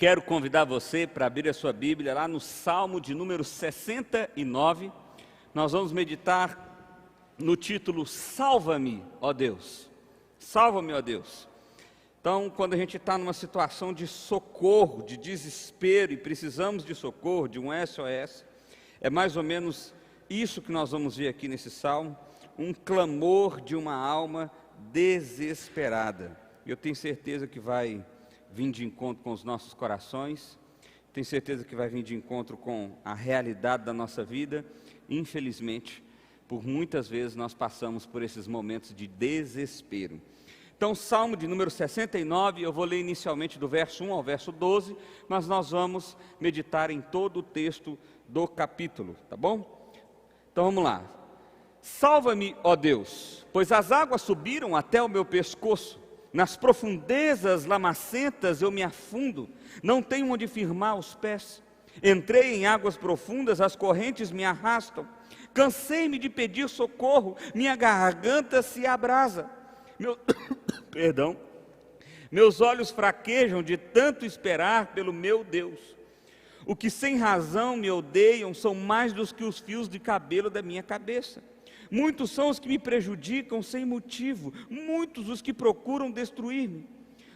Quero convidar você para abrir a sua Bíblia lá no Salmo de número 69. Nós vamos meditar no título Salva-me, ó Deus. Salva-me, ó Deus. Então, quando a gente está numa situação de socorro, de desespero, e precisamos de socorro, de um SOS, é mais ou menos isso que nós vamos ver aqui nesse Salmo, um clamor de uma alma desesperada. Eu tenho certeza que vai vir de encontro com os nossos corações, tenho certeza que vai vir de encontro com a realidade da nossa vida. Infelizmente, por muitas vezes nós passamos por esses momentos de desespero. Então, Salmo de número 69, eu vou ler inicialmente do verso 1 ao verso 12, mas nós vamos meditar em todo o texto do capítulo, tá bom? Então vamos lá. Salva-me, ó Deus, pois as águas subiram até o meu pescoço. Nas profundezas lamacentas eu me afundo, não tenho onde firmar os pés. Entrei em águas profundas, as correntes me arrastam. Cansei-me de pedir socorro, minha garganta se abrasa. Meus olhos fraquejam de tanto esperar pelo meu Deus. O que sem razão me odeiam são mais do que os fios de cabelo da minha cabeça. Muitos são os que me prejudicam sem motivo, muitos os que procuram destruir-me.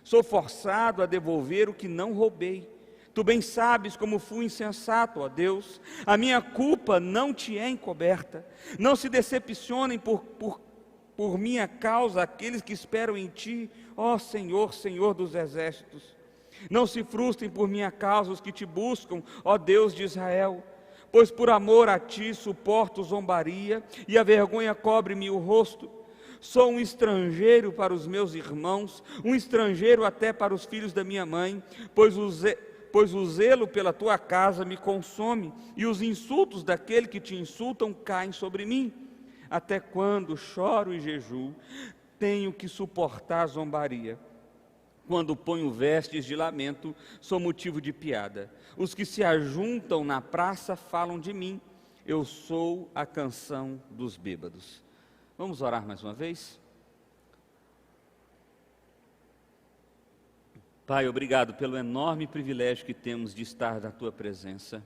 Sou forçado a devolver o que não roubei. Tu bem sabes como fui insensato, ó Deus. A minha culpa não te é encoberta. Não se decepcionem por minha causa aqueles que esperam em ti, ó Senhor, Senhor dos exércitos. Não se frustrem por minha causa os que te buscam, ó Deus de Israel. Pois por amor a ti suporto zombaria, e a vergonha cobre-me o rosto. Sou um estrangeiro para os meus irmãos, um estrangeiro até para os filhos da minha mãe, pois o zelo pela tua casa me consome, e os insultos daquele que te insultam caem sobre mim. Até quando choro e jejuo, tenho que suportar a zombaria. Quando ponho vestes de lamento, sou motivo de piada. Os que se ajuntam na praça falam de mim. Eu sou a canção dos bêbados. Vamos orar mais uma vez? Pai, obrigado pelo enorme privilégio que temos de estar na Tua presença.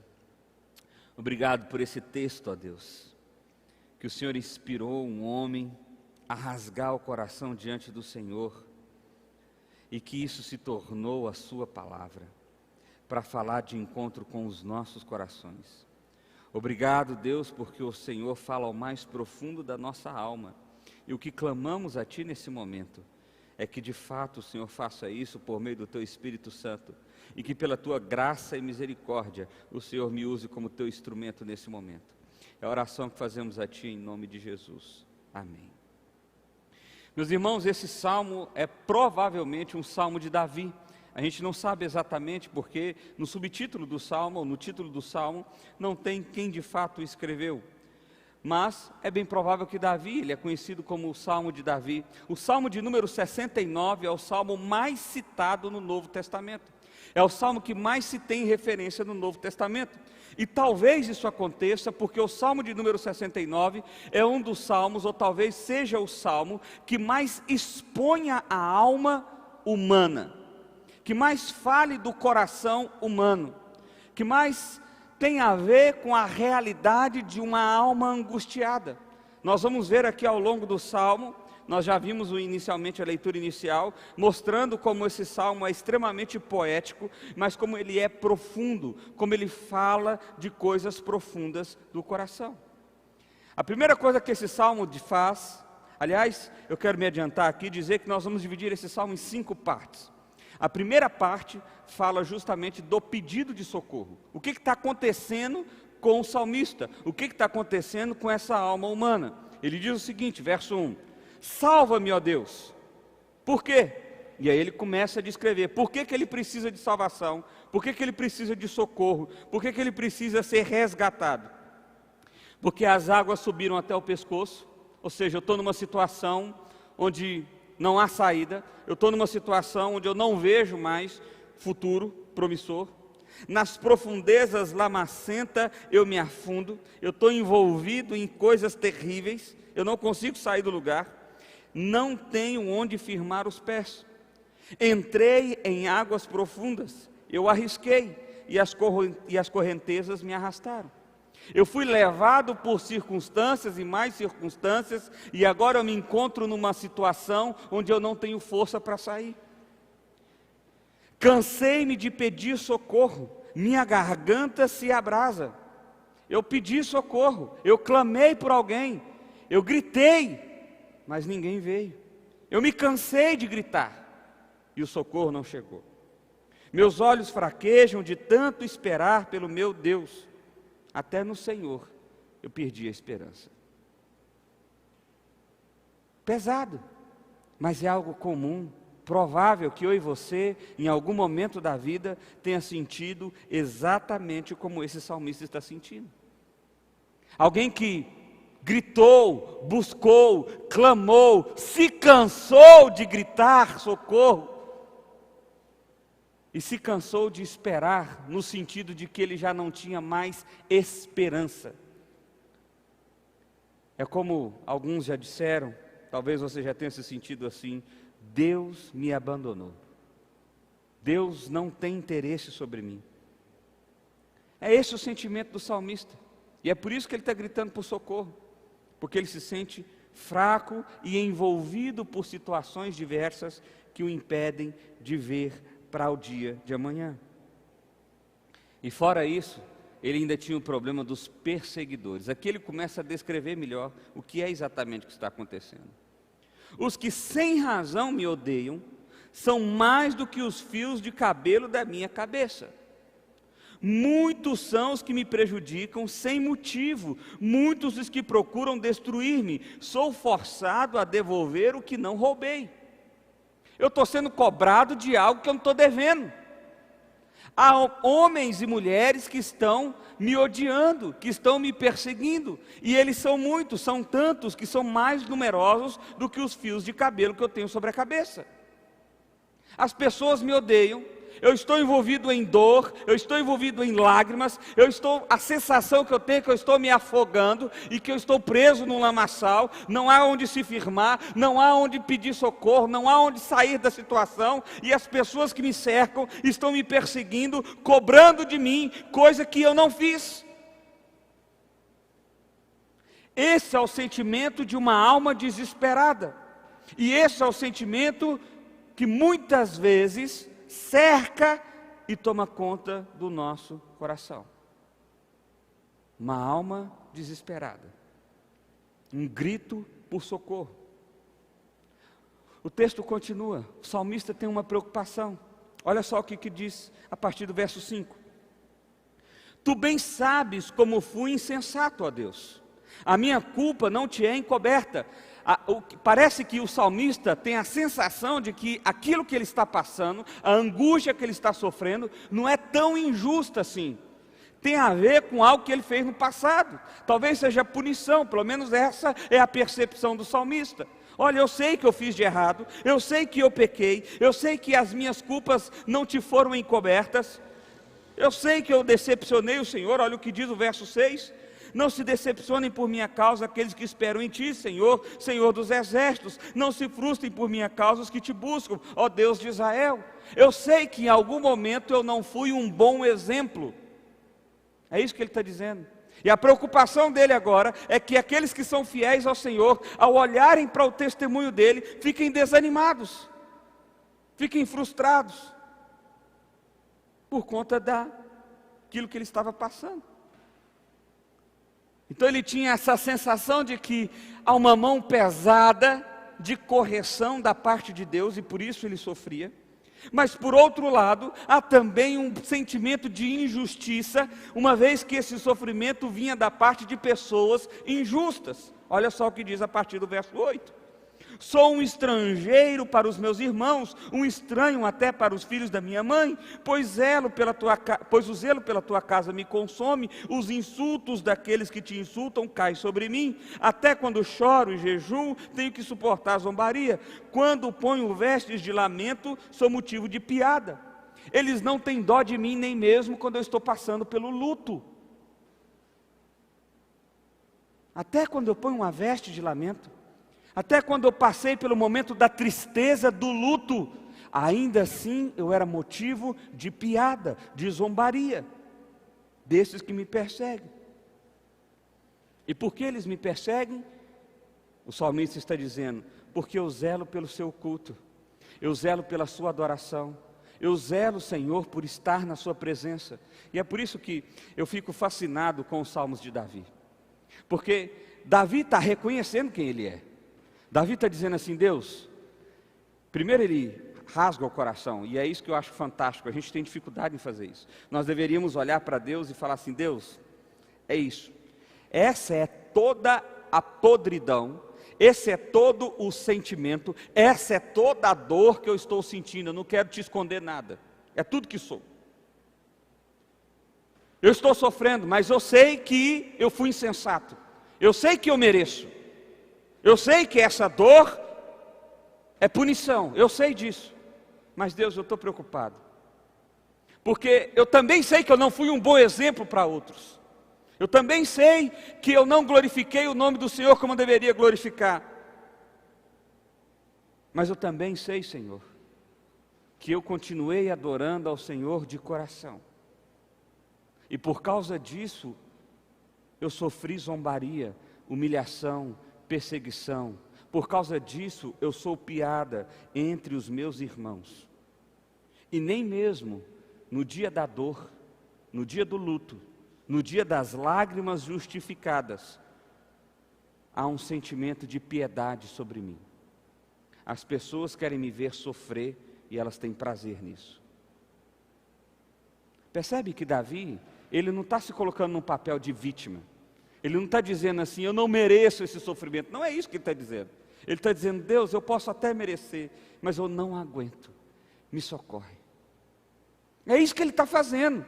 Obrigado por esse texto, ó Deus, que o Senhor inspirou um homem a rasgar o coração diante do Senhor, e que isso se tornou a sua palavra, para falar de encontro com os nossos corações. Obrigado, Deus, porque o Senhor fala ao mais profundo da nossa alma, e o que clamamos a Ti nesse momento, é que de fato o Senhor faça isso por meio do Teu Espírito Santo, e que pela Tua graça e misericórdia, o Senhor me use como Teu instrumento nesse momento. É a oração que fazemos a Ti em nome de Jesus. Amém. Meus irmãos, esse salmo é provavelmente um salmo de Davi. A gente não sabe exatamente porque no subtítulo do salmo, ou no título do salmo, não tem quem de fato escreveu. Mas é bem provável que Davi, ele é conhecido como o Salmo de Davi. O Salmo de número 69 é o salmo mais citado no Novo Testamento. É o salmo que mais se tem referência no Novo Testamento. E talvez isso aconteça porque o Salmo de número 69 é um dos salmos, ou talvez seja o salmo que mais exponha a alma humana, que mais fale do coração humano, que mais tem a ver com a realidade de uma alma angustiada. Nós vamos ver aqui ao longo do salmo, nós já vimos inicialmente a leitura inicial, mostrando como esse salmo é extremamente poético, mas como ele é profundo, como ele fala de coisas profundas do coração. A primeira coisa que esse salmo faz, aliás, eu quero me adiantar aqui e dizer que nós vamos dividir esse salmo em 5 partes. A primeira parte fala justamente do pedido de socorro. O que está acontecendo com o salmista? O que está acontecendo com essa alma humana? Ele diz o seguinte, verso 1: salva-me, ó Deus. Por quê? E aí ele começa a descrever por que ele precisa de salvação, por que ele precisa de socorro, por que ele precisa ser resgatado. Porque as águas subiram até o pescoço, ou seja, eu estou numa situação onde não há saída, eu estou numa situação onde eu não vejo mais futuro promissor. Nas profundezas lamacenta eu me afundo, eu estou envolvido em coisas terríveis, eu não consigo sair do lugar. Não tenho onde firmar os pés. Entrei em águas profundas, eu arrisquei, e as correntezas me arrastaram. Eu fui levado por circunstâncias e mais circunstâncias, e agora eu me encontro numa situação onde eu não tenho força para sair. Cansei-me de pedir socorro, minha garganta se abrasa. Eu pedi socorro, eu clamei por alguém, eu gritei, mas ninguém veio. Eu me cansei de gritar, e o socorro não chegou. Meus olhos fraquejam de tanto esperar pelo meu Deus. Até no Senhor eu perdi a esperança. Pesado, mas é algo comum, provável que eu e você, em algum momento da vida, tenha sentido exatamente como esse salmista está sentindo. Alguém que gritou, buscou, clamou, se cansou de gritar socorro, e se cansou de esperar, no sentido de que ele já não tinha mais esperança. É como alguns já disseram, talvez você já tenha se sentido assim: Deus me abandonou. Deus não tem interesse sobre mim. É esse o sentimento do salmista. E é por isso que ele está gritando por socorro. Porque ele se sente fraco e envolvido por situações diversas que o impedem de ver para o dia de amanhã. E fora isso, ele ainda tinha o problema dos perseguidores. Aqui ele começa a descrever melhor o que é exatamente o que está acontecendo. Os que sem razão me odeiam são mais do que os fios de cabelo da minha cabeça. Muitos são os que me prejudicam sem motivo, muitos os que procuram destruir-me. Sou forçado a devolver o que não roubei. Eu estou sendo cobrado de algo que eu não estou devendo. Há homens e mulheres que estão me odiando, que estão me perseguindo, e eles são muitos, são tantos que são mais numerosos do que os fios de cabelo que eu tenho sobre a cabeça. As pessoas me odeiam, eu estou envolvido em dor, eu estou envolvido em lágrimas, a sensação que eu tenho é que eu estou me afogando e que eu estou preso num lamaçal, não há onde se firmar, não há onde pedir socorro, não há onde sair da situação, e as pessoas que me cercam estão me perseguindo, cobrando de mim coisa que eu não fiz. Esse é o sentimento de uma alma desesperada, e esse é o sentimento que muitas vezes cerca e toma conta do nosso coração. Uma alma desesperada, um grito por socorro. O texto continua, o salmista tem uma preocupação. Olha só o que diz a partir do verso 5. Tu bem sabes como fui insensato, ó Deus. A minha culpa não te é encoberta. Parece que o salmista tem a sensação de que aquilo que ele está passando, a angústia que ele está sofrendo, não é tão injusta assim. Tem a ver com algo que ele fez no passado. Talvez seja punição, pelo menos essa é a percepção do salmista. Olha, eu sei que eu fiz de errado, eu sei que eu pequei, eu sei que as minhas culpas não te foram encobertas, eu sei que eu decepcionei o Senhor. Olha o que diz o verso 6. Não se decepcionem por minha causa aqueles que esperam em Ti, Senhor, Senhor dos exércitos. Não se frustrem por minha causa os que Te buscam, ó Deus de Israel. Eu sei que em algum momento eu não fui um bom exemplo. É isso que ele está dizendo. E a preocupação dele agora é que aqueles que são fiéis ao Senhor, ao olharem para o testemunho dele, fiquem desanimados, fiquem frustrados, por conta daquilo que ele estava passando. Então ele tinha essa sensação de que há uma mão pesada de correção da parte de Deus, e por isso ele sofria. Mas por outro lado, há também um sentimento de injustiça, uma vez que esse sofrimento vinha da parte de pessoas injustas. Olha só o que diz a partir do verso 8. Sou um estrangeiro para os meus irmãos, um estranho até para os filhos da minha mãe, pois o zelo pela tua casa me consome, os insultos daqueles que te insultam caem sobre mim, até quando choro e jejuo, tenho que suportar a zombaria, quando ponho vestes de lamento, sou motivo de piada. Eles não têm dó de mim nem mesmo quando eu estou passando pelo luto. Até quando eu ponho uma veste de lamento, até quando eu passei pelo momento da tristeza, do luto, ainda assim eu era motivo de piada, de zombaria, desses que me perseguem. E por que eles me perseguem? O salmista está dizendo: porque eu zelo pelo seu culto, eu zelo pela sua adoração, eu zelo, Senhor, por estar na sua presença. E é por isso que eu fico fascinado com os salmos de Davi, porque Davi está reconhecendo quem ele é. Davi está dizendo assim: Deus, primeiro ele rasga o coração, e é isso que eu acho fantástico. A gente tem dificuldade em fazer isso. Nós deveríamos olhar para Deus e falar assim: Deus, é isso, essa é toda a podridão, esse é todo o sentimento, essa é toda a dor que eu estou sentindo. Eu não quero te esconder nada, é tudo que sou. Eu estou sofrendo, mas eu sei que eu fui insensato, eu sei que eu mereço, eu sei que essa dor é punição, eu sei disso. Mas Deus, eu estou preocupado, porque eu também sei que eu não fui um bom exemplo para outros. Eu também sei que eu não glorifiquei o nome do Senhor como eu deveria glorificar. Mas eu também sei, Senhor, que eu continuei adorando ao Senhor de coração. E por causa disso, eu sofri zombaria, humilhação, perseguição. Por causa disso, eu sou piada entre os meus irmãos. E nem mesmo no dia da dor, no dia do luto, no dia das lágrimas justificadas, há um sentimento de piedade sobre mim. As pessoas querem me ver sofrer e elas têm prazer nisso. Percebe que Davi, ele não está se colocando num papel de vítima. Ele não está dizendo assim: eu não mereço esse sofrimento. Não é isso que ele está dizendo. Ele está dizendo: Deus, eu posso até merecer, mas eu não aguento, me socorre. É isso que ele está fazendo.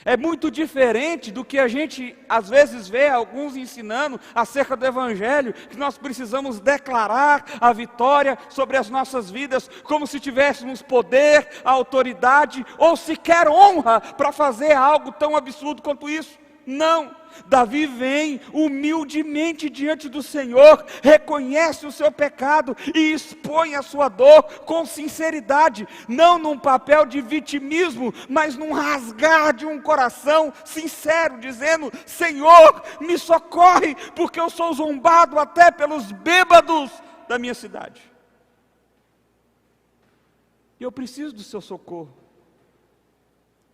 É muito diferente do que a gente às vezes vê alguns ensinando acerca do Evangelho, que nós precisamos declarar a vitória sobre as nossas vidas, como se tivéssemos poder, autoridade ou sequer honra para fazer algo tão absurdo quanto isso. Não, Davi vem humildemente diante do Senhor, reconhece o seu pecado e expõe a sua dor com sinceridade, não num papel de vitimismo, mas num rasgar de um coração sincero, dizendo: Senhor, me socorre, porque eu sou zombado até pelos bêbados da minha cidade. E eu preciso do seu socorro.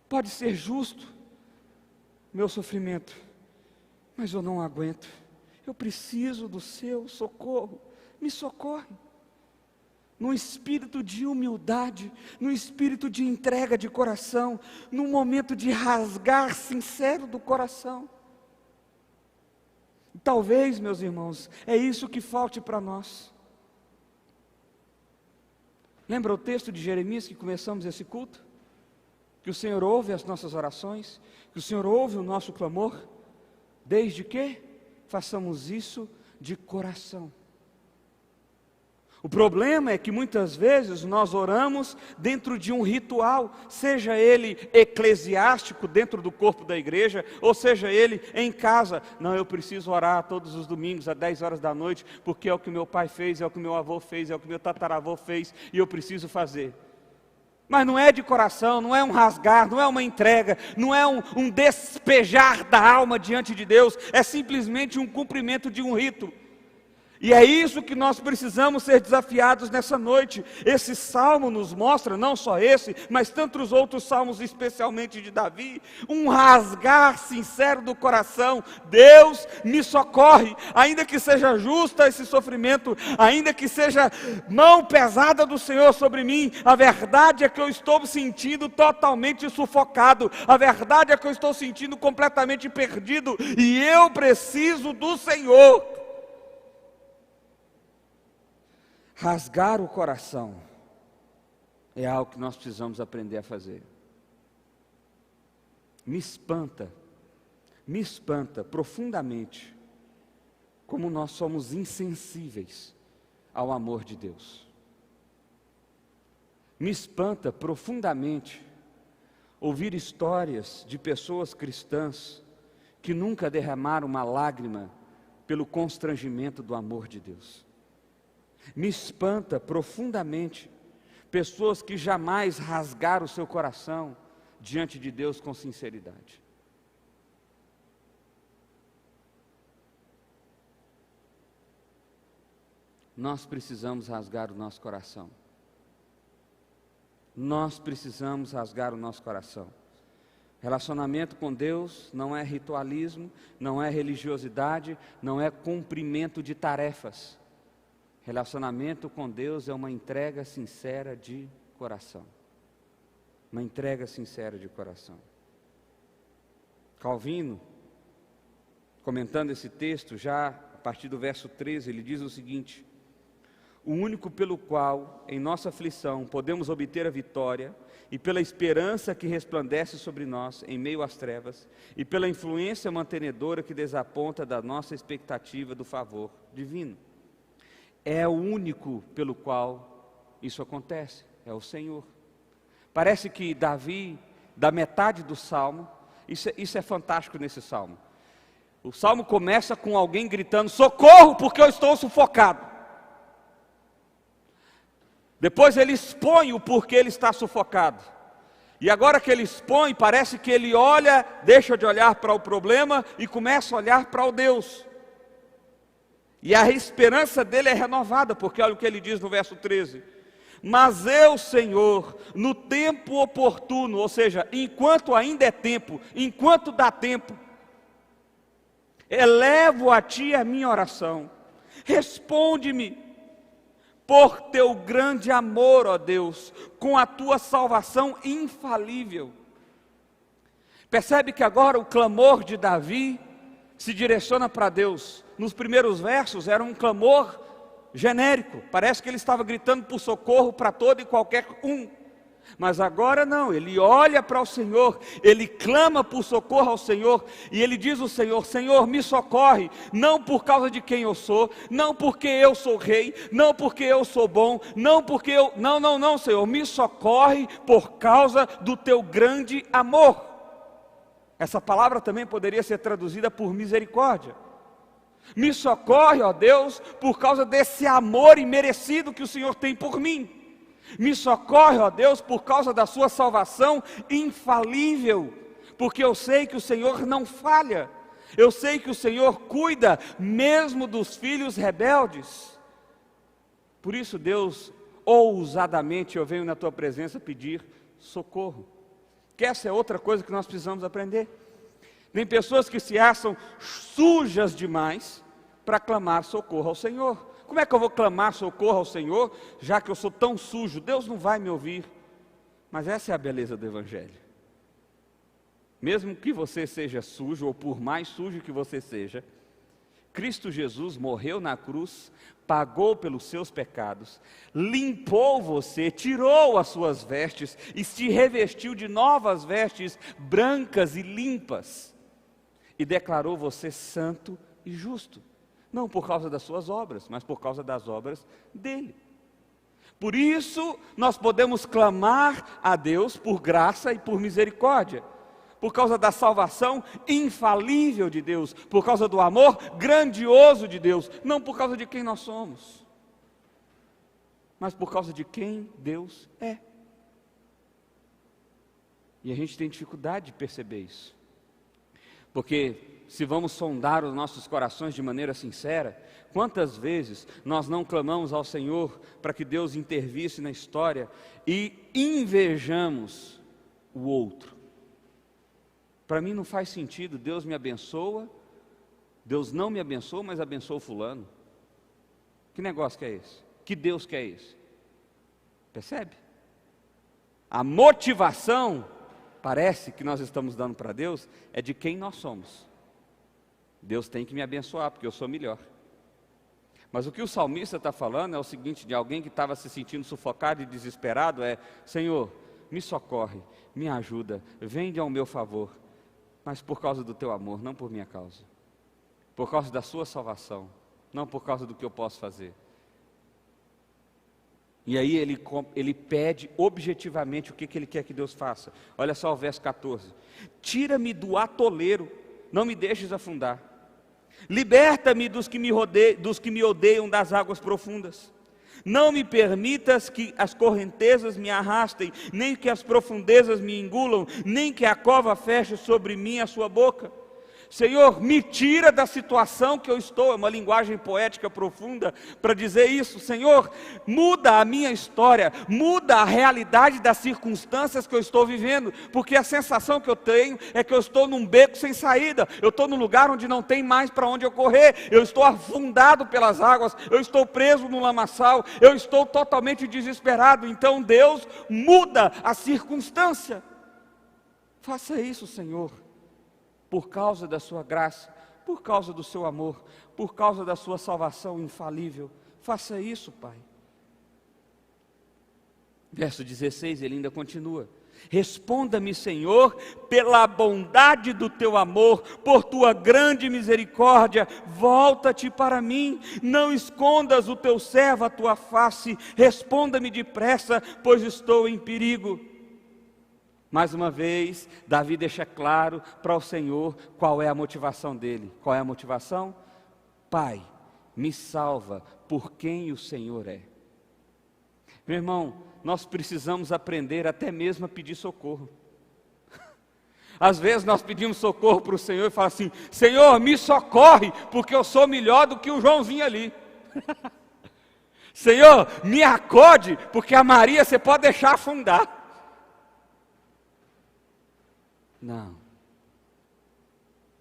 Pode ser justo meu sofrimento, mas eu não aguento, eu preciso do seu socorro, me socorre. Num espírito de humildade, num espírito de entrega de coração, num momento de rasgar sincero do coração. Talvez, meus irmãos, é isso que falte para nós. Lembra o texto de Jeremias que começamos esse culto? Que o Senhor ouve as nossas orações, que o Senhor ouve o nosso clamor, desde que façamos isso de coração. O problema é que muitas vezes nós oramos dentro de um ritual, seja ele eclesiástico dentro do corpo da igreja, ou seja ele em casa. Não, eu preciso orar todos os domingos às 10 horas da noite, porque é o que meu pai fez, é o que meu avô fez, é o que meu tataravô fez, e eu preciso fazer. Mas não é de coração, não é um rasgar, não é uma entrega, não é um despejar da alma diante de Deus, é simplesmente um cumprimento de um rito. E é isso que nós precisamos ser desafiados nessa noite. Esse salmo nos mostra, não só esse, mas tantos outros salmos, especialmente de Davi, um rasgar sincero do coração: Deus, me socorre, ainda que seja justa esse sofrimento, ainda que seja mão pesada do Senhor sobre mim, a verdade é que eu estou me sentindo totalmente sufocado, a verdade é que eu estou sentindo completamente perdido, e eu preciso do Senhor. Rasgar o coração é algo que nós precisamos aprender a fazer. Me espanta profundamente como nós somos insensíveis ao amor de Deus. Me espanta profundamente ouvir histórias de pessoas cristãs que nunca derramaram uma lágrima pelo constrangimento do amor de Deus. Me espanta profundamente pessoas que jamais rasgaram o seu coração diante de Deus com sinceridade. Nós precisamos rasgar o nosso coração. Nós precisamos rasgar o nosso coração. Relacionamento com Deus não é ritualismo, não é religiosidade, não é cumprimento de tarefas. Relacionamento com Deus é uma entrega sincera de coração. Uma entrega sincera de coração. Calvino, comentando esse texto, já a partir do verso 13, ele diz o seguinte: o único pelo qual, em nossa aflição, podemos obter a vitória, e pela esperança que resplandece sobre nós, em meio às trevas, e pela influência mantenedora que desaponta da nossa expectativa do favor divino. É o único pelo qual isso acontece, é o Senhor. Parece que Davi, da metade do Salmo, isso é fantástico nesse Salmo. O Salmo começa com alguém gritando: socorro, porque eu estou sufocado. Depois ele expõe o porquê ele está sufocado. E agora que ele expõe, parece que ele olha, deixa de olhar para o problema e começa a olhar para o Deus. E a esperança dele é renovada, porque olha o que ele diz no verso 13: mas eu, Senhor, no tempo oportuno, ou seja, enquanto ainda é tempo, enquanto dá tempo, elevo a Ti a minha oração, responde-me, por Teu grande amor, ó Deus, com a Tua salvação infalível. Percebe que agora o clamor de Davi se direciona para Deus. Nos primeiros versos era um clamor genérico, parece que ele estava gritando por socorro para todo e qualquer um. Mas agora não, ele olha para o Senhor, ele clama por socorro ao Senhor, e ele diz ao Senhor: Senhor, me socorre, não por causa de quem eu sou, não porque eu sou rei, não porque eu sou bom, não porque eu... Não, Senhor, me socorre por causa do Teu grande amor. Essa palavra também poderia ser traduzida por misericórdia. Me socorre, ó Deus, por causa desse amor imerecido que o Senhor tem por mim. Me socorre, ó Deus, por causa da sua salvação infalível, porque eu sei que o Senhor não falha, eu sei que o Senhor cuida mesmo dos filhos rebeldes. Por isso, Deus, ousadamente eu venho na Tua presença pedir socorro, que essa é outra coisa que nós precisamos aprender. Tem pessoas que se acham sujas demais para clamar socorro ao Senhor. Como é que eu vou clamar socorro ao Senhor, já que eu sou tão sujo? Deus não vai me ouvir. Mas essa é a beleza do Evangelho. Mesmo que você seja sujo, ou por mais sujo que você seja, Cristo Jesus morreu na cruz, pagou pelos seus pecados, limpou você, tirou as suas vestes e se revestiu de novas vestes brancas e limpas, e declarou você santo e justo. Não por causa das suas obras, mas por causa das obras dele. Por isso, nós podemos clamar a Deus por graça e por misericórdia, por causa da salvação infalível de Deus, por causa do amor grandioso de Deus, não por causa de quem nós somos, mas por causa de quem Deus é. E a gente tem dificuldade de perceber isso, porque se vamos sondar os nossos corações de maneira sincera, quantas vezes nós não clamamos ao Senhor para que Deus intervisse na história e invejamos o outro? Para mim não faz sentido, Deus me abençoa, Deus não me abençoa, mas abençoa o fulano. Que negócio que é esse? Que Deus que é esse? Percebe? A motivação, parece que nós estamos dando para Deus, é de quem nós somos. Deus tem que me abençoar, porque eu sou melhor. Mas o que o salmista está falando é o seguinte, de alguém que estava se sentindo sufocado e desesperado, é: Senhor, me socorre, me ajuda, vem ao meu favor, mas por causa do Teu amor, não por minha causa, por causa da Sua salvação, não por causa do que eu posso fazer. E aí ele pede objetivamente o que ele quer que Deus faça. Olha só o verso 14: tira-me do atoleiro, não me deixes afundar. Liberta-me dos que me odeiam das águas profundas. Não me permitas que as correntezas me arrastem, nem que as profundezas me engulam, nem que a cova feche sobre mim a sua boca. Senhor, me tira da situação que eu estou. É uma linguagem poética profunda para dizer isso. Senhor, muda a minha história, muda a realidade das circunstâncias que eu estou vivendo, porque a sensação que eu tenho é que eu estou num beco sem saída, eu estou num lugar onde não tem mais para onde eu correr, eu estou afundado pelas águas, eu estou preso no lamaçal, eu estou totalmente desesperado. Então Deus, muda a circunstância. Faça isso, Senhor, por causa da sua graça, por causa do seu amor, por causa da sua salvação infalível. Faça isso, Pai. Verso 16, ele ainda continua: responda-me, Senhor, pela bondade do teu amor, por tua grande misericórdia, volta-te para mim, não escondas o teu servo a tua face, responda-me depressa, pois estou em perigo. Mais uma vez, Davi deixa claro para o Senhor qual é a motivação dele. Qual é a motivação? Pai, me salva por quem o Senhor é. Meu irmão, nós precisamos aprender até mesmo a pedir socorro. Às vezes nós pedimos socorro para o Senhor e falamos assim: Senhor, me socorre, porque eu sou melhor do que o Joãozinho ali. Senhor, me acode, porque a Maria você pode deixar afundar. Não.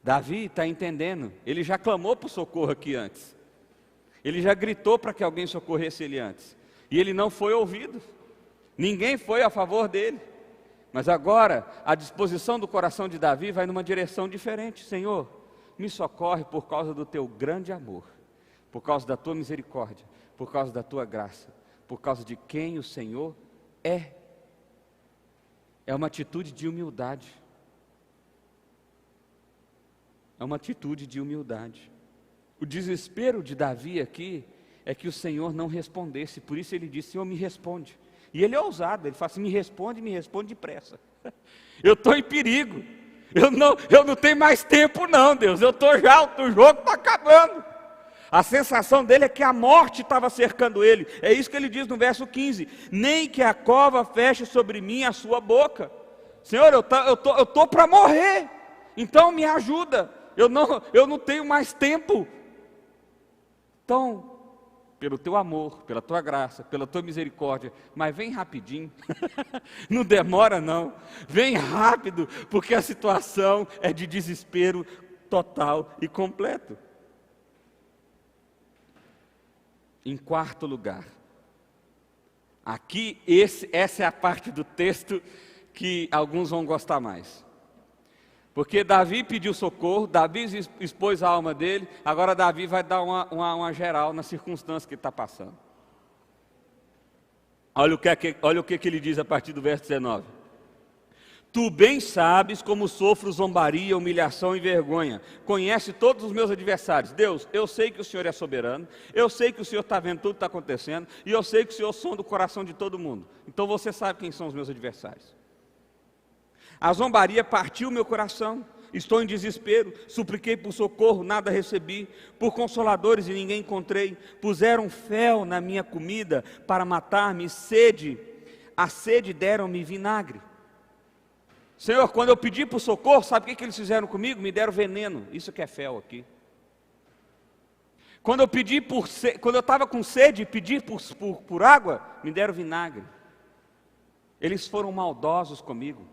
Davi está entendendo. Ele já clamou por socorro aqui antes. Ele já gritou para que alguém socorresse ele antes. E ele não foi ouvido. Ninguém foi a favor dele. Mas agora, a disposição do coração de Davi vai numa direção diferente. Senhor, me socorre por causa do teu grande amor, por causa da tua misericórdia, por causa da tua graça, por causa de quem o Senhor é. É uma atitude de humildade. É uma atitude de humildade. O desespero de Davi aqui é que o Senhor não respondesse. Por isso ele disse: Senhor, me responde. E ele é ousado, ele fala assim: me responde depressa. Eu estou em perigo. Eu não tenho mais tempo não, Deus. Eu estou já, o jogo está acabando. A sensação dele é que a morte estava cercando ele. É isso que ele diz no verso 15: nem que a cova feche sobre mim a sua boca. Senhor, eu estou para morrer. Então me ajuda. Eu não tenho mais tempo. Então, pelo teu amor, pela tua graça, pela tua misericórdia, mas vem rapidinho, não demora não, vem rápido, porque a situação é de desespero total e completo. Em quarto lugar, aqui essa é a parte do texto que alguns vão gostar mais. Porque Davi pediu socorro, Davi expôs a alma dele, agora Davi vai dar uma geral na circunstância que ele está passando. Olha o que ele diz a partir do verso 19. Tu bem sabes como sofro zombaria, humilhação e vergonha. Conhece todos os meus adversários. Deus, eu sei que o Senhor é soberano, eu sei que o Senhor está vendo tudo que está acontecendo, e eu sei que o Senhor sonda o coração de todo mundo. Então você sabe quem são os meus adversários. A zombaria partiu meu coração, estou em desespero, supliquei por socorro, nada recebi, por consoladores e ninguém encontrei, puseram fel na minha comida para matar-me, a sede deram-me vinagre. Senhor, quando eu pedi por socorro, sabe o que eles fizeram comigo? Me deram veneno, isso que é fel aqui. Quando eu estava com sede e pedi por água, me deram vinagre. Eles foram maldosos comigo.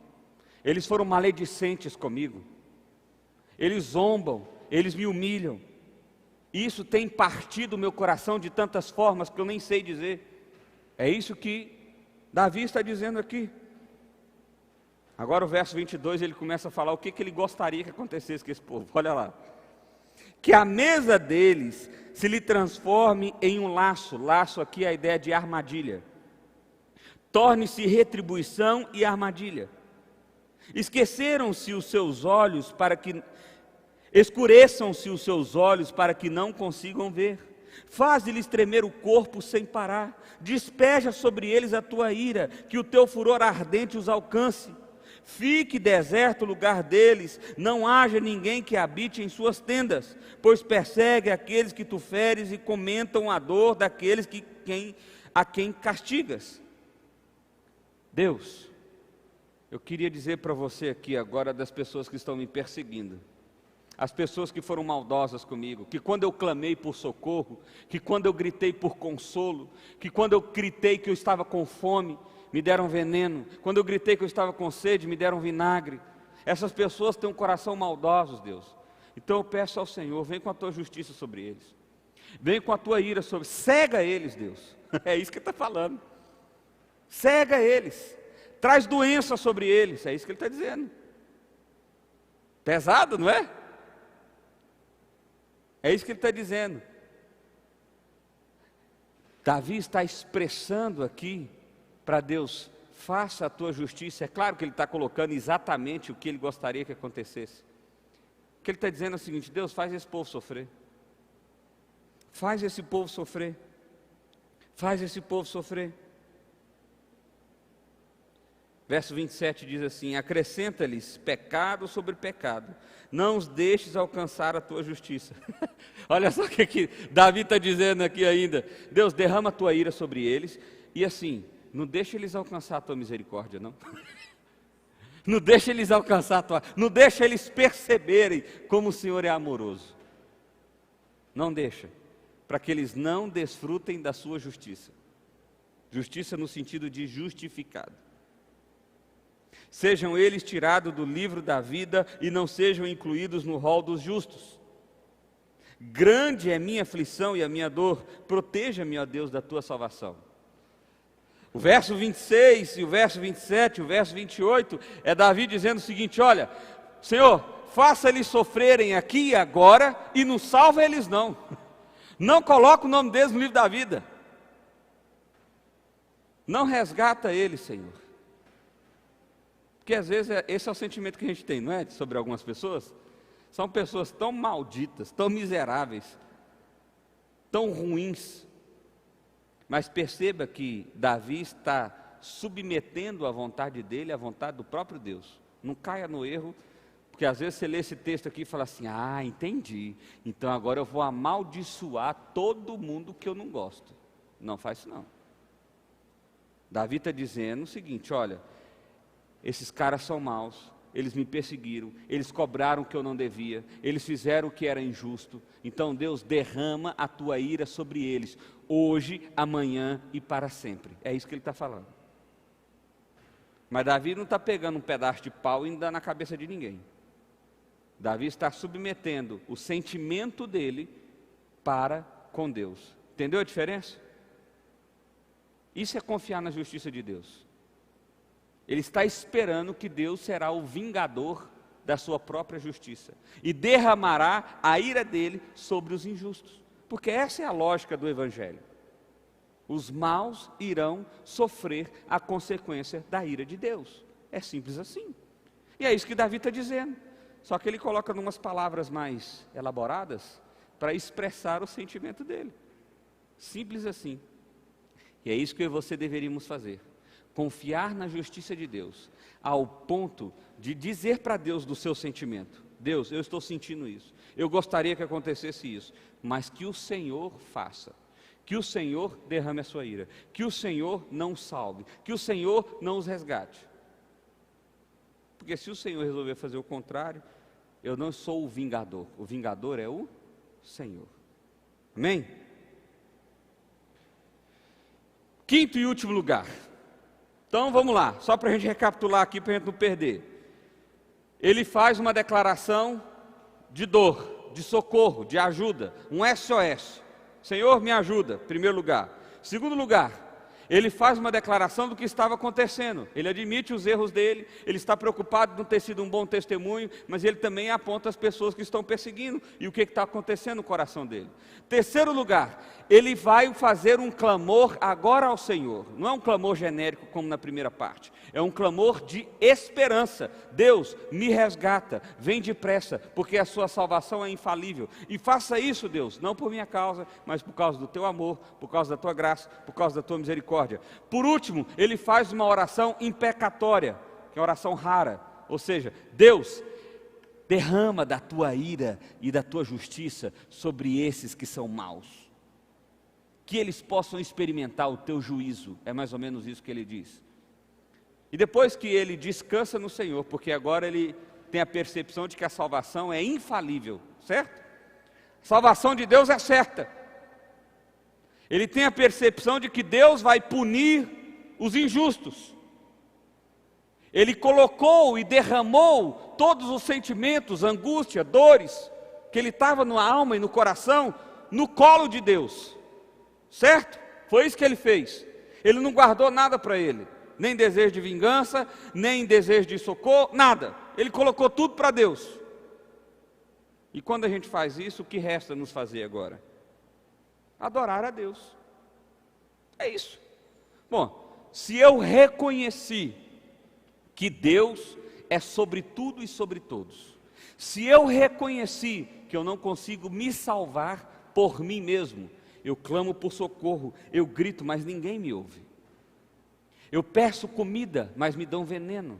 Eles foram maledicentes comigo. Eles zombam, eles me humilham. Isso tem partido o meu coração de tantas formas que eu nem sei dizer. É isso que Davi está dizendo aqui. Agora o verso 22, ele começa a falar o que ele gostaria que acontecesse com esse povo. Olha lá. Que a mesa deles se lhe transforme em um laço. Laço aqui é a ideia de armadilha. Torne-se retribuição e armadilha. Esqueceram-se os seus olhos para que... Escureçam-se os seus olhos para que não consigam ver. Faze-lhes tremer o corpo sem parar. Despeja sobre eles a tua ira, que o teu furor ardente os alcance. Fique deserto o lugar deles, não haja ninguém que habite em suas tendas, pois persegue aqueles que tu feres e comentam a dor daqueles que a quem castigas. Deus, eu queria dizer para você aqui agora das pessoas que estão me perseguindo, as pessoas que foram maldosas comigo, que quando eu clamei por socorro, que quando eu gritei por consolo, que quando eu gritei que eu estava com fome, me deram veneno, quando eu gritei que eu estava com sede, me deram vinagre. Essas pessoas têm um coração maldoso, Deus. Então eu peço ao Senhor, vem com a tua justiça sobre eles, vem com a tua ira sobre, cega eles, Deus. É isso que ele está falando. Cega eles, traz doença sobre eles, é isso que ele está dizendo. Pesado, não é? É isso que ele está dizendo. Davi está expressando aqui para Deus, faça a tua justiça. É claro que ele está colocando exatamente o que ele gostaria que acontecesse. O que ele está dizendo é o seguinte: Deus, faz esse povo sofrer. Faz esse povo sofrer. Faz esse povo sofrer. Verso 27 diz assim: acrescenta-lhes pecado sobre pecado, não os deixes alcançar a tua justiça. Olha só o que Davi está dizendo aqui ainda. Deus, derrama a tua ira sobre eles, e assim, não deixa eles alcançar a tua misericórdia, não. Não deixa eles alcançar a tua, não deixa eles perceberem como o Senhor é amoroso. Não deixa, para que eles não desfrutem da sua justiça. Justiça no sentido de justificado. Sejam eles tirados do livro da vida e não sejam incluídos no rol dos justos. Grande é minha aflição e a minha dor, proteja-me, ó Deus, da tua salvação. O verso 26 e o verso 27, o verso 28, é Davi dizendo o seguinte: olha, Senhor, faça eles sofrerem aqui e agora e não salva eles não. Não coloca o nome deles no livro da vida. Não resgata eles, Senhor. Porque às vezes esse é o sentimento que a gente tem, não é? Sobre algumas pessoas. São pessoas tão malditas, tão miseráveis, tão ruins. Mas perceba que Davi está submetendo a vontade dele à vontade do próprio Deus. Não caia no erro, porque às vezes você lê esse texto aqui e fala assim: ah, entendi, então agora eu vou amaldiçoar todo mundo que eu não gosto. Não faz isso não. Davi está dizendo o seguinte: olha, esses caras são maus, eles me perseguiram, eles cobraram o que eu não devia, eles fizeram o que era injusto. Então Deus, derrama a tua ira sobre eles, hoje, amanhã e para sempre. É isso que ele está falando. Mas Davi não está pegando um pedaço de pau e dando na cabeça de ninguém. Davi está submetendo o sentimento dele para com Deus. Entendeu a diferença? Isso é confiar na justiça de Deus. Ele está esperando que Deus será o vingador da sua própria justiça e derramará a ira dele sobre os injustos, porque essa é a lógica do Evangelho. Os maus irão sofrer a consequência da ira de Deus. É simples assim. E é isso que Davi está dizendo. Só que ele coloca umas palavras mais elaboradas para expressar o sentimento dele. Simples assim. E é isso que eu e você deveríamos fazer. Confiar na justiça de Deus, ao ponto de dizer para Deus do seu sentimento: Deus, eu estou sentindo isso, eu gostaria que acontecesse isso, mas que o Senhor faça, que o Senhor derrame a sua ira, que o Senhor não salve, que o Senhor não os resgate. Porque se o Senhor resolver fazer o contrário, eu não sou o vingador é o Senhor. Amém? Quinto e último lugar. Então vamos lá, só para a gente recapitular aqui, para a gente não perder. Ele faz uma declaração de dor, de socorro, de ajuda, um SOS. Senhor, me ajuda, primeiro lugar. Segundo lugar, ele faz uma declaração do que estava acontecendo. Ele admite os erros dele, ele está preocupado de não ter sido um bom testemunho, mas ele também aponta as pessoas que estão perseguindo e o que está acontecendo no coração dele. Terceiro lugar, ele vai fazer um clamor agora ao Senhor. Não é um clamor genérico como na primeira parte, é um clamor de esperança. Deus, me resgata, vem depressa, porque a sua salvação é infalível. E faça isso, Deus, não por minha causa, mas por causa do teu amor, por causa da tua graça, por causa da tua misericórdia. Por último, ele faz uma oração impecatória, que é uma oração rara, ou seja, Deus, derrama da tua ira e da tua justiça sobre esses que são maus. que eles possam experimentar o teu juízo. É mais ou menos isso que ele diz. E depois que ele descansa no Senhor, porque agora ele tem a percepção de que a salvação é infalível, certo? A salvação de Deus é certa. Ele tem a percepção de que Deus vai punir os injustos. Ele colocou e derramou todos os sentimentos, angústia, dores, que ele estava na alma e no coração, no colo de Deus, certo? Foi isso que ele fez. Ele não guardou nada para ele, nem desejo de vingança, nem desejo de socorro, nada. Ele colocou tudo para Deus. E quando a gente faz isso, o que resta nos fazer agora? Adorar a Deus. É isso. Bom, se eu reconheci que Deus é sobre tudo e sobre todos, se eu reconheci que eu não consigo me salvar por mim mesmo, eu clamo por socorro, eu grito, mas ninguém me ouve. Eu peço comida, mas me dão veneno.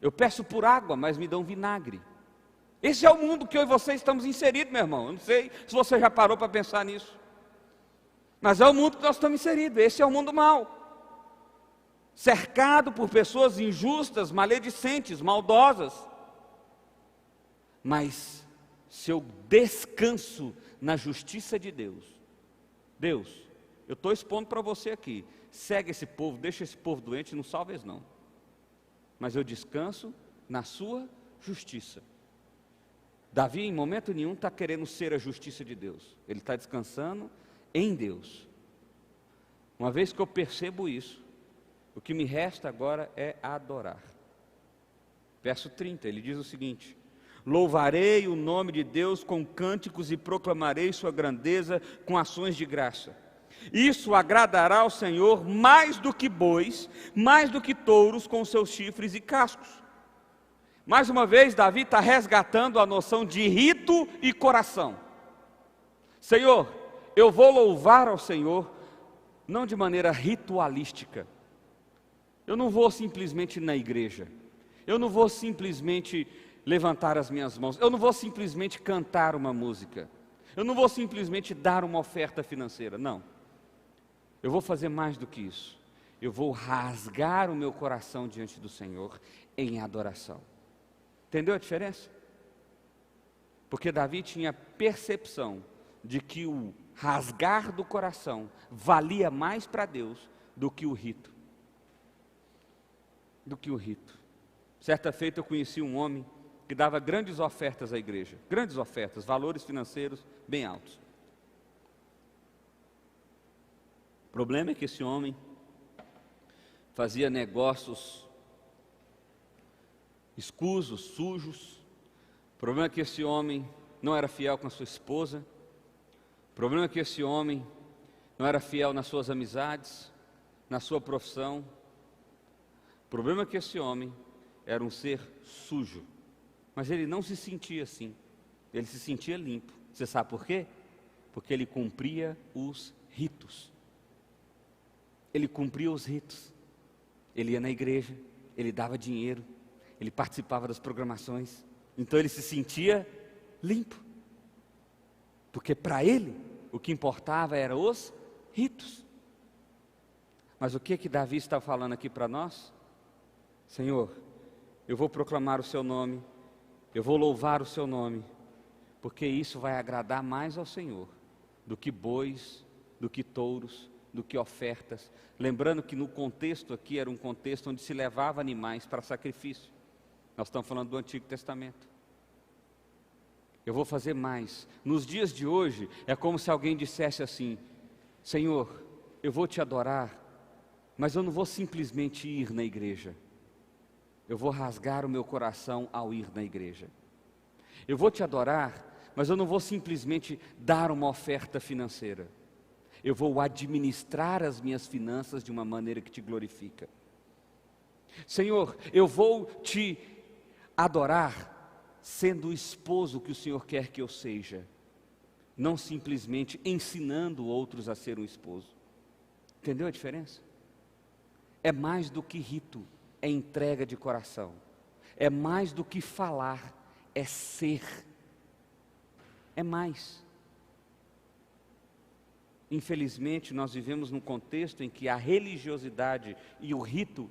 Eu peço por água, mas me dão vinagre. Esse é o mundo que eu e você estamos inseridos, meu irmão. Eu não sei se você já parou para pensar nisso. Mas é o mundo que nós estamos inseridos. Esse é o mundo mau. Cercado por pessoas injustas, maledicentes, maldosas. Mas se eu descanso na justiça de Deus, Deus, eu estou expondo para você aqui, segue esse povo, deixa esse povo doente, não salva eles não. Mas eu descanso na sua justiça. Davi em momento nenhum está querendo ser a justiça de Deus, ele está descansando em Deus. Uma vez que eu percebo isso, o que me resta agora é adorar. Verso 30, ele diz o seguinte: louvarei o nome de Deus com cânticos e proclamarei sua grandeza com ações de graça. Isso agradará ao Senhor mais do que bois, mais do que touros com seus chifres e cascos. Mais uma vez, Davi está resgatando a noção de rito e coração. Senhor, eu vou louvar ao Senhor, não de maneira ritualística. Eu não vou simplesmente ir na igreja. Eu não vou simplesmente levantar as minhas mãos. Eu não vou simplesmente cantar uma música. Eu não vou simplesmente dar uma oferta financeira. Não. Eu vou fazer mais do que isso. Eu vou rasgar o meu coração diante do Senhor em adoração. Entendeu a diferença? Porque Davi tinha percepção de que o rasgar do coração valia mais para Deus do que o rito. Certa feita eu conheci um homem que dava grandes ofertas à igreja, grandes ofertas, valores financeiros bem altos. O problema é que esse homem fazia negócios escusos, sujos. O problema é que esse homem não era fiel com a sua esposa. O problema é que esse homem não era fiel nas suas amizades, na sua profissão. O problema é que esse homem era um ser sujo, mas ele não se sentia assim, ele se sentia limpo. Você sabe por quê? Porque ele cumpria os ritos. Ele cumpria os ritos. Ele ia na igreja, ele dava dinheiro, ele participava das programações, então ele se sentia limpo, porque para ele o que importava eram os ritos. Mas o que Davi está falando aqui para nós? Senhor, eu vou proclamar o seu nome, eu vou louvar o seu nome, porque isso vai agradar mais ao Senhor do que bois, do que touros, do que ofertas. Lembrando que no contexto aqui era um contexto onde se levava animais para sacrifício. Nós estamos falando do Antigo Testamento. Eu vou fazer mais. Nos dias de hoje é como se alguém dissesse assim: Senhor, eu vou te adorar, mas eu não vou simplesmente ir na igreja. Eu vou rasgar o meu coração ao ir na igreja. Eu vou te adorar, mas eu não vou simplesmente dar uma oferta financeira. Eu vou administrar as minhas finanças de uma maneira que te glorifica. Senhor, eu vou te adorar sendo o esposo que o Senhor quer que eu seja, não simplesmente ensinando outros a ser um esposo. Entendeu a diferença? É mais do que rito, é entrega de coração. É mais do que falar, é ser. É mais. Infelizmente, nós vivemos num contexto em que a religiosidade e o rito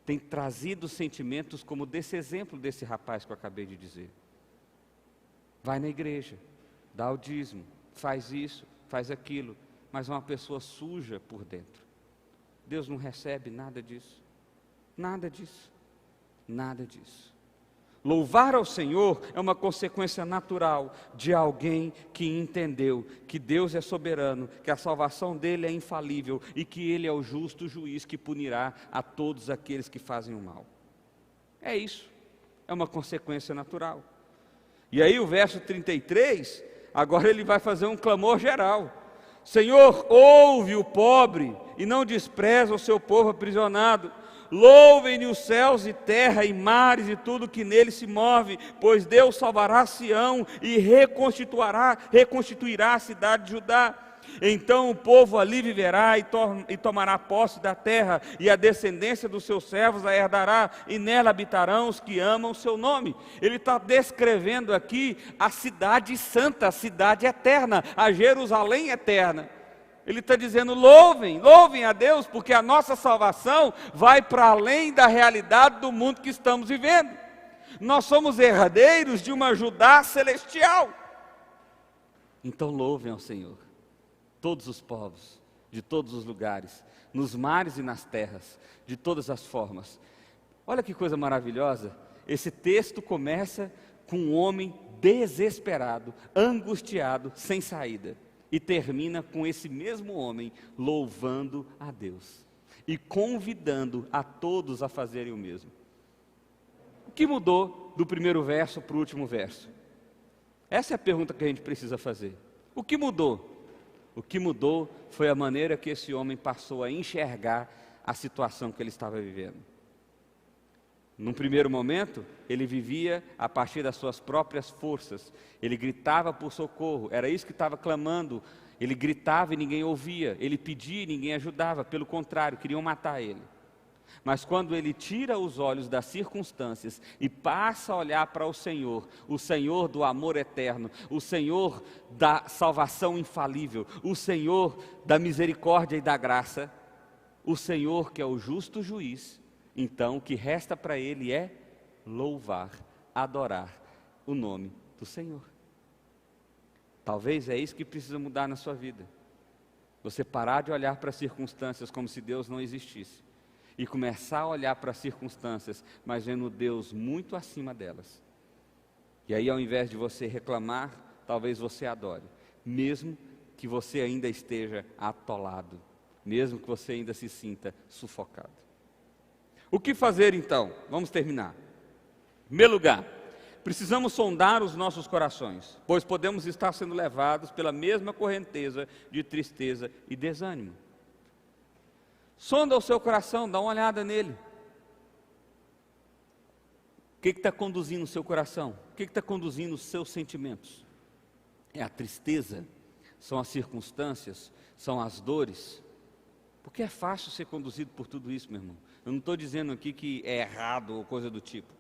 têm trazido sentimentos como desse exemplo desse rapaz que eu acabei de dizer. Vai na igreja, dá o dízimo, faz isso, faz aquilo, mas é uma pessoa suja por dentro. Deus não recebe nada disso, nada disso, nada disso. Louvar ao Senhor é uma consequência natural de alguém que entendeu que Deus é soberano, que a salvação dele é infalível e que ele é o justo juiz que punirá a todos aqueles que fazem o mal. É isso, é uma consequência natural. E aí o verso 33, agora ele vai fazer um clamor geral. Senhor, ouve o pobre e não despreza o seu povo aprisionado. Louvem-lhe os céus e terra e mares e tudo que nele se move, pois Deus salvará Sião e reconstituirá a cidade de Judá. Então o povo ali viverá e tomará posse da terra, e a descendência dos seus servos a herdará, e nela habitarão os que amam o seu nome. Ele está descrevendo aqui a cidade santa, a cidade eterna, a Jerusalém eterna. Ele está dizendo, louvem a Deus, porque a nossa salvação vai para além da realidade do mundo que estamos vivendo. Nós somos herdeiros de uma Judá celestial. Então louvem ao Senhor, todos os povos, de todos os lugares, nos mares e nas terras, de todas as formas. Olha que coisa maravilhosa, esse texto começa com um homem desesperado, angustiado, sem saída. E termina com esse mesmo homem louvando a Deus e convidando a todos a fazerem o mesmo. O que mudou do primeiro verso para o último verso? Essa é a pergunta que a gente precisa fazer. O que mudou? O que mudou foi a maneira que esse homem passou a enxergar a situação que ele estava vivendo. Num primeiro momento, ele vivia a partir das suas próprias forças. Ele gritava por socorro, era isso que estava clamando. Ele gritava e ninguém ouvia. Ele pedia e ninguém ajudava. Pelo contrário, queriam matar ele. Mas quando ele tira os olhos das circunstâncias e passa a olhar para o Senhor do amor eterno, o Senhor da salvação infalível, o Senhor da misericórdia e da graça, o Senhor que é o justo juiz, então o que resta para ele é louvar, adorar o nome do Senhor. Talvez é isso que precisa mudar na sua vida. Você parar de olhar para as circunstâncias como se Deus não existisse e começar a olhar para as circunstâncias, mas vendo Deus muito acima delas. E aí, ao invés de você reclamar, talvez você adore, mesmo que você ainda esteja atolado, mesmo que você ainda se sinta sufocado. O que fazer então? Vamos terminar. Em primeiro lugar, precisamos sondar os nossos corações, pois podemos estar sendo levados pela mesma correnteza de tristeza e desânimo. Sonda o seu coração, dá uma olhada nele. O que está conduzindo o seu coração? O que está conduzindo os seus sentimentos? É a tristeza? São as circunstâncias? São as dores? Porque é fácil ser conduzido por tudo isso, meu irmão. Eu não estou dizendo aqui que é errado ou coisa do tipo.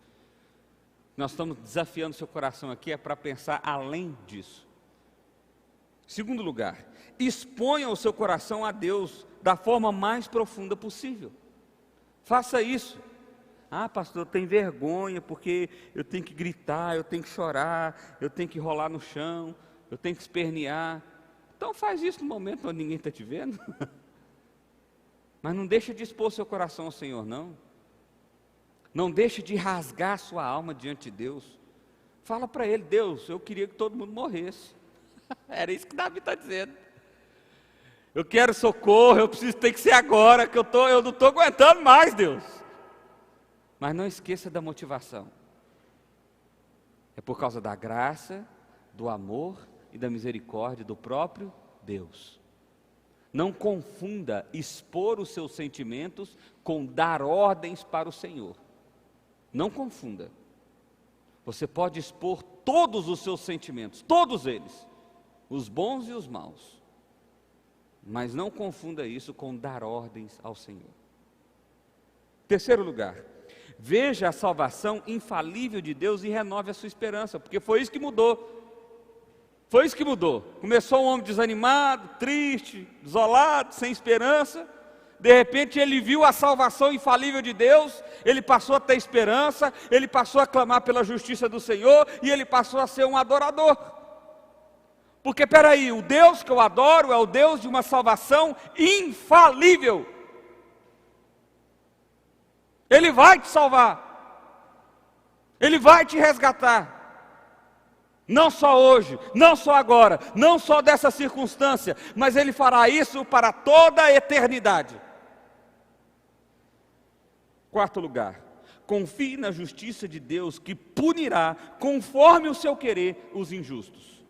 Nós estamos desafiando o seu coração aqui para pensar além disso. Segundo lugar, exponha o seu coração a Deus da forma mais profunda possível. Faça isso. Ah, pastor, eu tenho vergonha porque eu tenho que gritar, eu tenho que chorar, eu tenho que rolar no chão, eu tenho que espernear. Então faz isso no momento onde ninguém está te vendo. Mas não deixe de expor seu coração ao Senhor, não. Não deixe de rasgar sua alma diante de Deus. Fala para Ele, Deus, eu queria que todo mundo morresse. Era isso que Davi está dizendo. Eu quero socorro, eu preciso, tem que ser agora, que eu não estou aguentando mais, Deus. Mas não esqueça da motivação. É por causa da graça, do amor e da misericórdia do próprio Deus. Não confunda expor os seus sentimentos com dar ordens para o Senhor. Não confunda. Você pode expor todos os seus sentimentos, todos eles, os bons e os maus. Mas não confunda isso com dar ordens ao Senhor. Terceiro lugar, veja a salvação infalível de Deus e renove a sua esperança, porque foi isso que mudou. Foi isso que mudou. Começou um homem desanimado, triste, isolado, sem esperança. De repente ele viu a salvação infalível de Deus, ele passou a ter esperança, ele passou a clamar pela justiça do Senhor e ele passou a ser um adorador. Porque peraí, o Deus que eu adoro é o Deus de uma salvação infalível. Ele vai te salvar, Ele vai te resgatar. Não só hoje, não só agora, não só dessa circunstância, mas Ele fará isso para toda a eternidade. Quarto lugar, confie na justiça de Deus que punirá, conforme o seu querer, os injustos.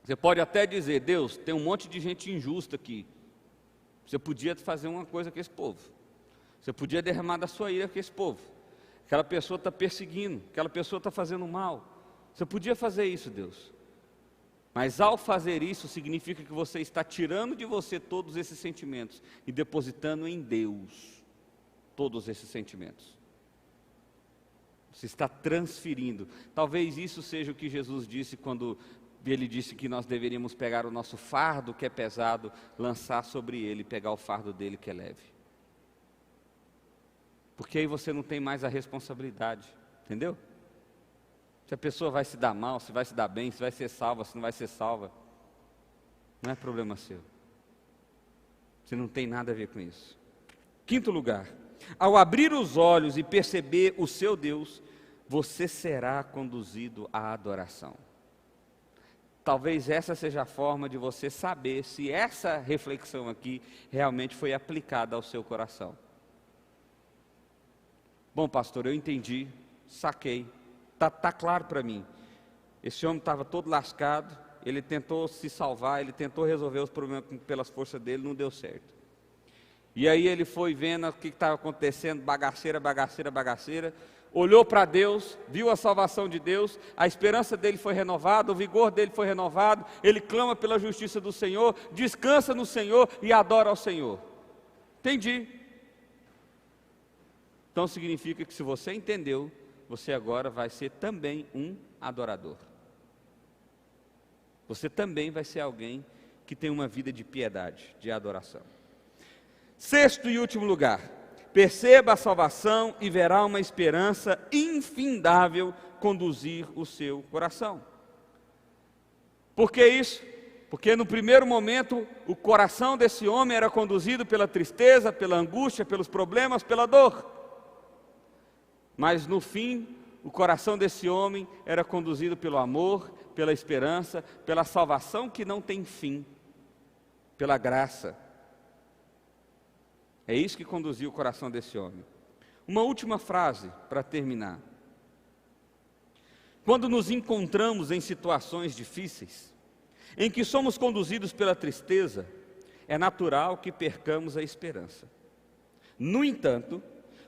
Você pode até dizer: Deus, tem um monte de gente injusta aqui. Você podia fazer uma coisa com esse povo. Você podia derramar da sua ira com esse povo. Aquela pessoa está perseguindo, aquela pessoa está fazendo mal. Você podia fazer isso, Deus. Mas ao fazer isso, significa que você está tirando de você todos esses sentimentos e depositando em Deus todos esses sentimentos. Você está transferindo. Talvez isso seja o que Jesus disse quando Ele disse que nós deveríamos pegar o nosso fardo que é pesado, lançar sobre Ele, pegar o fardo dele que é leve. Porque aí você não tem mais a responsabilidade, entendeu? Se a pessoa vai se dar mal, se vai se dar bem, se vai ser salva, se não vai ser salva, não é problema seu. Você não tem nada a ver com isso. Quinto lugar, ao abrir os olhos e perceber o seu Deus, você será conduzido à adoração. Talvez essa seja a forma de você saber se essa reflexão aqui realmente foi aplicada ao seu coração. Bom, pastor, eu entendi, saquei, tá claro para mim. Esse homem estava todo lascado, ele tentou se salvar, ele tentou resolver os problemas pelas forças dele, não deu certo. E aí ele foi vendo o que estava acontecendo, bagaceira, olhou para Deus, viu a salvação de Deus, a esperança dele foi renovada, o vigor dele foi renovado, ele clama pela justiça do Senhor, descansa no Senhor e adora ao Senhor. Entendi. Então significa que se você entendeu, você agora vai ser também um adorador. Você também vai ser alguém que tem uma vida de piedade, de adoração. Sexto e último lugar, perceba a salvação e verá uma esperança infindável conduzir o seu coração. Por que isso? Porque no primeiro momento, o coração desse homem era conduzido pela tristeza, pela angústia, pelos problemas, pela dor. Mas no fim, o coração desse homem era conduzido pelo amor, pela esperança, pela salvação que não tem fim, pela graça. É isso que conduziu o coração desse homem. Uma última frase para terminar. Quando nos encontramos em situações difíceis, em que somos conduzidos pela tristeza, é natural que percamos a esperança. No entanto,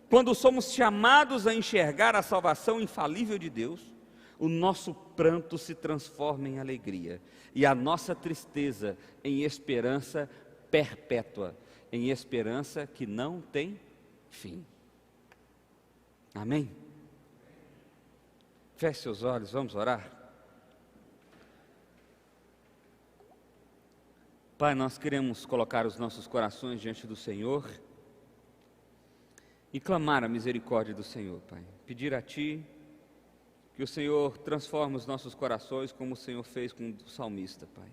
quando somos chamados a enxergar a salvação infalível de Deus, o nosso pranto se transforma em alegria e a nossa tristeza em esperança perpétua, em esperança que não tem fim. Amém? Feche seus olhos, vamos orar. Pai, nós queremos colocar os nossos corações diante do Senhor e clamar a misericórdia do Senhor, Pai. Pedir a Ti que o Senhor transforme os nossos corações como o Senhor fez com o salmista, Pai.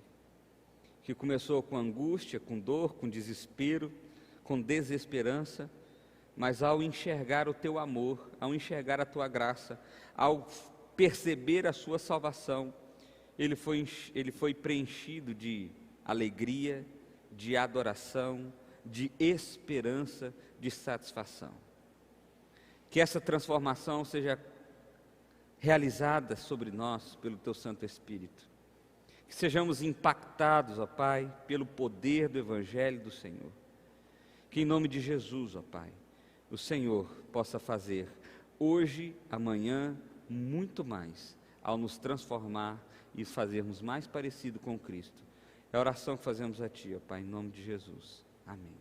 Que começou com angústia, com dor, com desespero, com desesperança, mas ao enxergar o Teu amor, ao enxergar a Tua graça, ao perceber a Sua salvação, ele foi preenchido de alegria, de adoração, de esperança, de satisfação. Que essa transformação seja realizada sobre nós pelo Teu Santo Espírito. Que sejamos impactados, ó Pai, pelo poder do Evangelho do Senhor. Que em nome de Jesus, ó Pai, o Senhor possa fazer hoje, amanhã, muito mais, ao nos transformar e fazermos mais parecido com Cristo. É a oração que fazemos a Ti, ó Pai, em nome de Jesus. Amém.